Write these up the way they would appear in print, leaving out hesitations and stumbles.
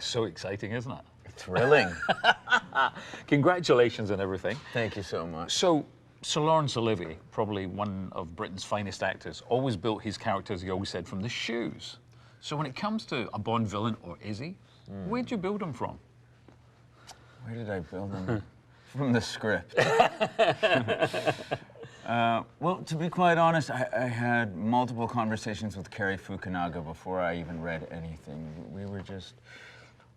So exciting, isn't it? Thrilling. Congratulations on everything. Thank you so much. So Laurence Olivier, probably one of Britain's finest actors, always built his characters, he always said, from the shoes. So when it comes to a Bond villain, or is he, where'd you build him from? Where did I build him? From the script. Well, to be quite honest, I had multiple conversations with Cary Fukunaga before I even read anything.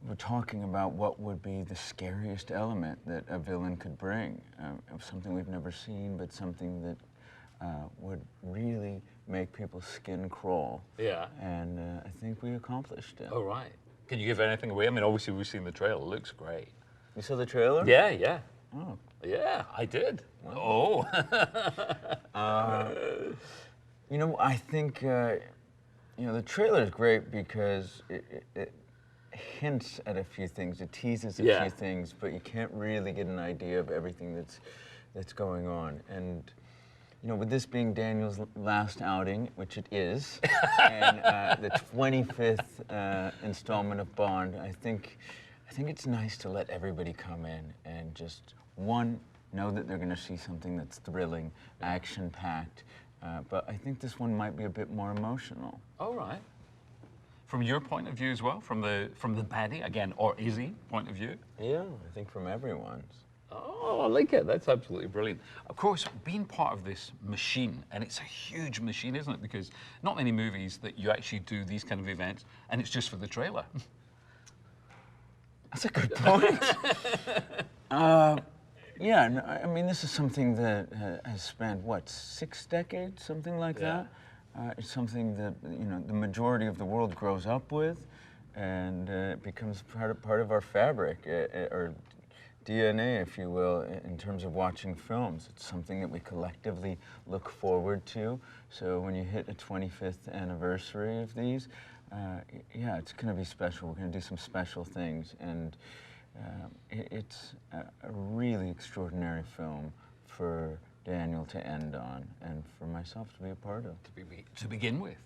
We're talking about what would be the scariest element that a villain could bring. Something we've never seen, but something that would really make people's skin crawl. Yeah. And I think we accomplished it. Oh, right. Can you give anything away? I mean, obviously we've seen the trailer. It looks great. You saw the trailer? Yeah, yeah. Oh. Yeah, I did. Wow. Oh. You know, I think, you know, the trailer is great because it hints at a few things, it teases a few things, but you can't really get an idea of everything that's going on. And, you know, with this being Daniel's last outing, which it is, and the 25th installment of Bond, I think it's nice to let everybody come in and just, one, know that they're going to see something that's thrilling, action-packed, but I think this one might be a bit more emotional. All right. From your point of view as well, from the baddie, again, or Izzy point of view? Yeah, I think from everyone's. Oh, I like it. That's absolutely brilliant. Of course, being part of this machine, and it's a huge machine, isn't it? Because not many movies that you actually do these kind of events, and it's just for the trailer. That's a good point. Yeah, no, I mean, this is something that has spanned, what, 6 decades, something like that? It's something that, you know, the majority of the world grows up with, and it becomes part of our fabric, or DNA, if you will, in terms of watching films. It's something that we collectively look forward to. So when you hit a 25th anniversary of these, yeah, it's going to be special. We're going to do some special things, and it's a really extraordinary film for Daniel to end on, and for myself to be a part of. To begin with.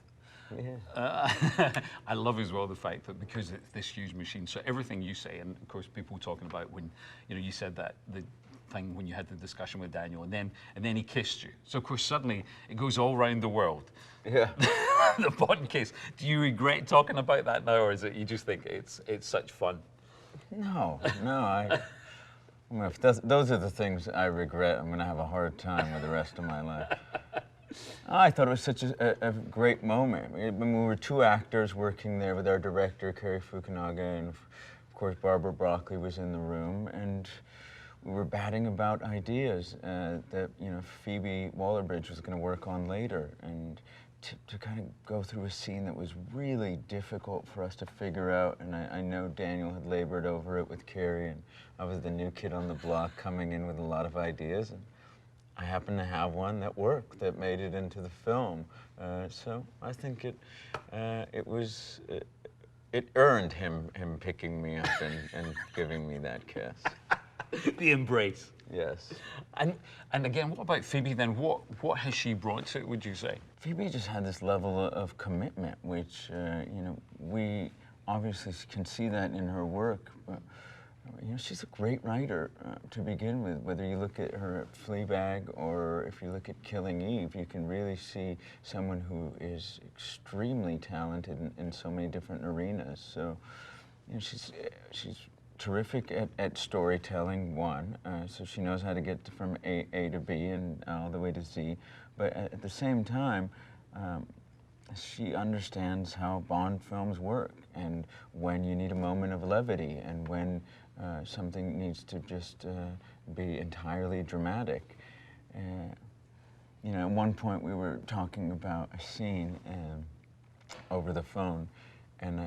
Yeah. I love as well the fact that because it's this huge machine, so everything you say, and of course people talking about when, you know, you said that the thing when you had the discussion with Daniel, and then he kissed you. So of course suddenly it goes all around the world. Yeah. The Bond kiss. Do you regret talking about that now, or is it you just think it's such fun? No, I mean, if those are the things I regret, I'm going to have a hard time with the rest of my life. I thought it was such a great moment. I mean, we were 2 actors working there with our director, Cary Fukunaga, and of course Barbara Broccoli was in the room, and we were batting about ideas that, you know, Phoebe Waller-Bridge was going to work on later, and to kind of go through a scene that was really difficult for us to figure out, and I know Daniel had labored over it with Cary, and I was the new kid on the block coming in with a lot of ideas, and I happened to have one that worked, that made it into the film. So I think it earned him picking me up and giving me that kiss. The embrace. Yes. And again, what about Phoebe then? What has she brought to it, would you say? Phoebe just had this level of commitment, which, you know, we obviously can see that in her work. You know, she's a great writer to begin with. Whether you look at her at Fleabag or if you look at Killing Eve, you can really see someone who is extremely talented in so many different arenas. So, you know, she's terrific at storytelling, one, so she knows how to get from A to B and all the way to Z, but at the same time, she understands how Bond films work, and when you need a moment of levity, and when something needs to just be entirely dramatic. You know, at one point we were talking about a scene over the phone, and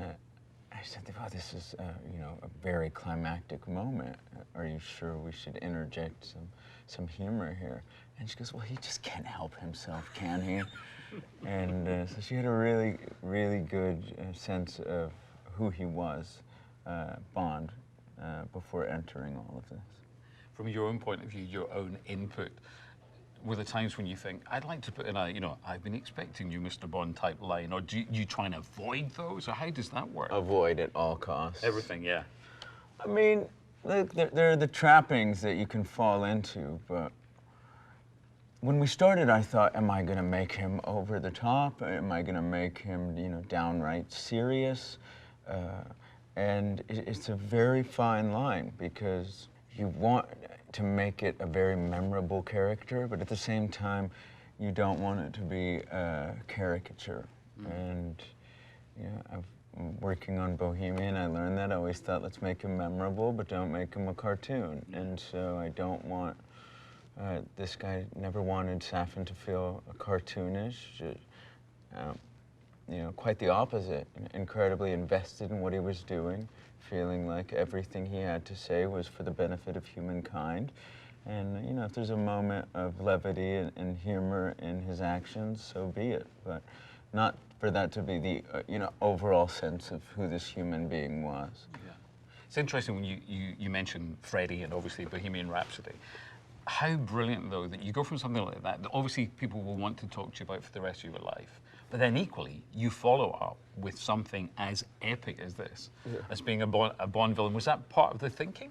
I said, "Oh, this is, you know, a very climactic moment. Are you sure we should interject some humor here?" And she goes, "Well, he just can't help himself, can he?" And so she had a really, really good sense of who he was, Bond, before entering all of this. From your own point of view, your own input, were there times when you think, I'd like to put in a, you know, I've been expecting you, Mr. Bond type line, or do you try and avoid those, or how does that work? Avoid at all costs. Everything, yeah. I mean, look, there are the trappings that you can fall into, but when we started, I thought, am I going to make him over the top? Am I going to make him, you know, downright serious? And it's a very fine line, because you want to make it a very memorable character, but at the same time, you don't want it to be a caricature. And you know, working on Bohemian, I learned that. I always thought, let's make him memorable, but don't make him a cartoon. And so I don't want, this guy never wanted Safin to feel cartoonish. You know, quite the opposite. Incredibly invested in what he was doing, feeling like everything he had to say was for the benefit of humankind. And you know, if there's a moment of levity and humor in his actions, so be it. But not for that to be the you know, overall sense of who this human being was. Yeah. It's interesting when you mentioned Freddie and obviously Bohemian Rhapsody. How brilliant, though, that you go from something like that obviously people will want to talk to you about for the rest of your life, but then equally you follow up with something as epic as this, as being a Bond villain. Was that part of the thinking?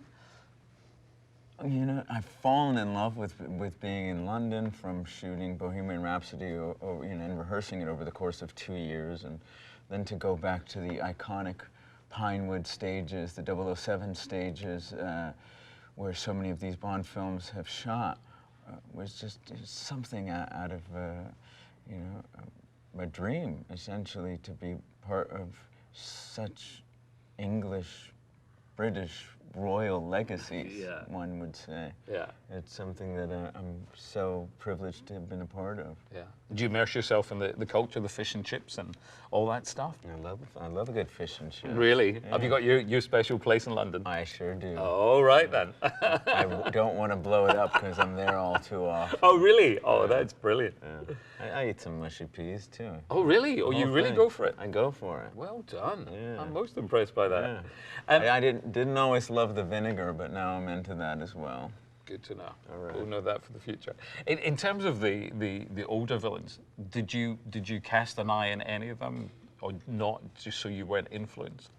You know, I've fallen in love with being in London, from shooting Bohemian Rhapsody or you know, and rehearsing it over the course of 2 years, and then to go back to the iconic Pinewood stages, the 007 stages, where so many of these Bond films have shot, was just something out of you know, a dream, essentially, to be part of such English, British royal legacies, one would say. Yeah. It's something that I'm so privileged to have been a part of. Yeah. Do you immerse yourself in the culture, the fish and chips and all that stuff? I love a good fish and chips. Really? Yeah. Have you got your special place in London? I sure do. Oh, right then. I don't want to blow it up because I'm there all too often. Oh, really? Oh, that's brilliant. Yeah. I eat some mushy peas too. Oh, really? Oh, you really go for it? I go for it. Well done. Yeah. I'm most impressed by that. Yeah. I didn't always love the vinegar, but now I'm into that as well. Good to know. All right. We'll know that for the future. In terms of the older villains, did you cast an eye in any of them, or not, just so you weren't influenced?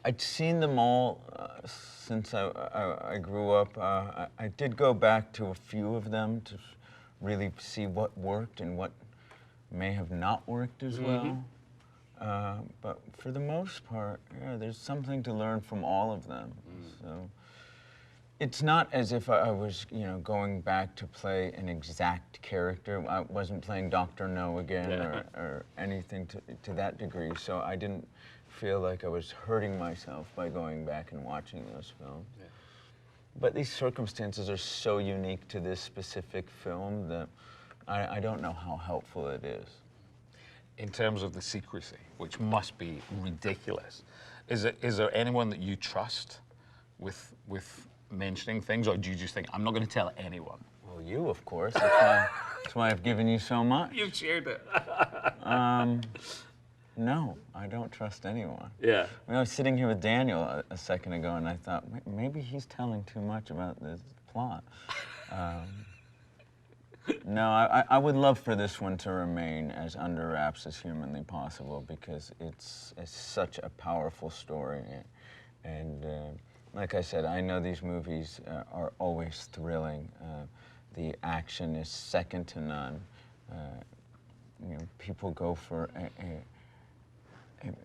I'd seen them all since I grew up. I did go back to a few of them to really see what worked and what may have not worked as well. But for the most part, yeah, there's something to learn from all of them. So it's not as if I was, you know, going back to play an exact character. I wasn't playing Dr. No again, or anything to that degree. So I didn't feel like I was hurting myself by going back and watching those films. Yeah. But these circumstances are so unique to this specific film that I don't know how helpful it is. In terms of the secrecy, which must be ridiculous, is there anyone that you trust with mentioning things, or do you just think, I'm not going to tell anyone? Well, you, of course. That's why I've given you so much. You've shared it. No, I don't trust anyone. Yeah. I was sitting here with Daniel a second ago, and I thought, maybe he's telling too much about this plot. No, I would love for this one to remain as under wraps as humanly possible, because it's such a powerful story. And like I said, I know these movies are always thrilling. The action is second to none. You know, people go for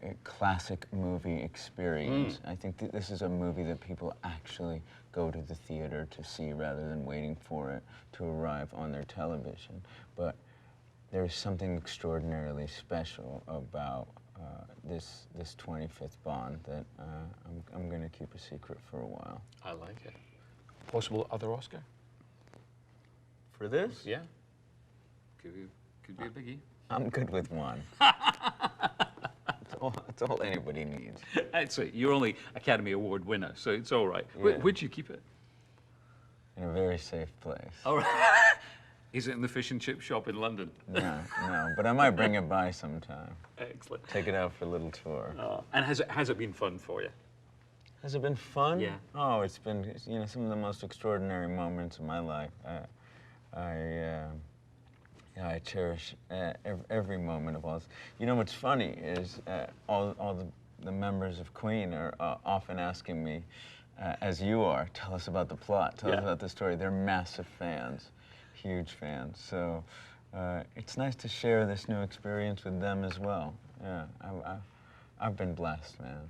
a classic movie experience. I think that this is a movie that people actually go to the theater to see rather than waiting for it to arrive on their television. But there's something extraordinarily special about this 25th Bond that I'm going to keep a secret for a while. I like it. Possible other Oscar? For this? Yeah. Could be a biggie. I'm good with one. That's all anybody needs. That's it. You're only Academy Award winner, so it's all right. Yeah. Where'd you keep it? In a very safe place. All right. Is it in the fish and chip shop in London? No, but I might bring it by sometime. Excellent. Take it out for a little tour. And has it been fun for you? Has it been fun? Yeah. Oh, it's been, you know, some of the most extraordinary moments of my life. I cherish every moment of all this. You know what's funny is all the members of Queen are often asking me, as you are, tell us about the plot, tell us about the story. They're massive fans, huge fans. So it's nice to share this new experience with them as well. Yeah, I've been blessed, man.